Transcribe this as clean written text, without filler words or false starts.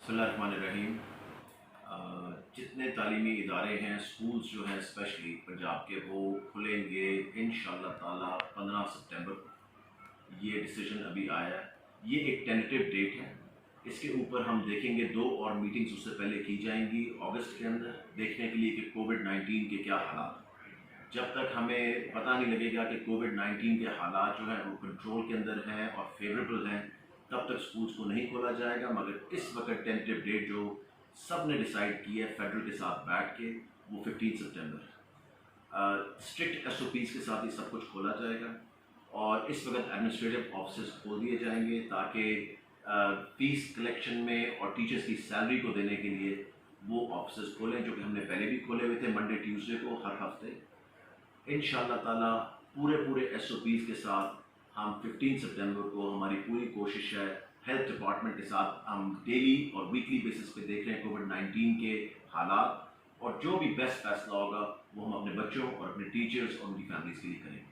बिस्मिल्लाहिर्रहमानिर्रहीम। जितने तालीमी इदारे हैं, स्कूल्स जो हैं स्पेशली पंजाब के, वो खुलेंगे इंशाअल्लाह ताला 15 सितंबर को। ये डिसीजन अभी आया है। ये एक टेंटेटिव डेट है। इसके ऊपर हम देखेंगे 2 और मीटिंग्स उससे पहले की जाएंगी अगस्त के अंदर, देखने के लिए कि कोविड-19 के क्या हालात। जब तक हमें पता नहीं लगेगा कि कोविड-19 के हालात जो हैं वो कंट्रोल के अंदर हैं और फेवरेबल हैं, तब तक स्कूल्स को नहीं खोला जाएगा। मगर इस वक्त टेंटेटिव डेट जो सब ने डिसाइड की है फेडरल के साथ बैठ के, वो 15 सितंबर। स्ट्रिक्ट एसओपीज़ के साथ ही सब कुछ खोला जाएगा और इस वक्त एडमिनिस्ट्रेटिव ऑफिस खोल दिए जाएंगे ताकि फीस कलेक्शन में और टीचर्स की सैलरी को देने के लिए वो ऑफिस खोलें, जो कि हमने पहले भी खोले हुए थे मंडे ट्यूसडे को हर हफ्ते। इंशाअल्लाह ताला पूरे एसओपीज़ के साथ हम 15 सितंबर को, हमारी पूरी कोशिश है हेल्थ डिपार्टमेंट के साथ हम डेली और वीकली बेसिस पे देख रहे हैं कोविड-19 के हालात, और जो भी बेस्ट फैसला होगा वो हम अपने बच्चों और अपने टीचर्स और उनकी फैमिलीज़ के लिए करेंगे।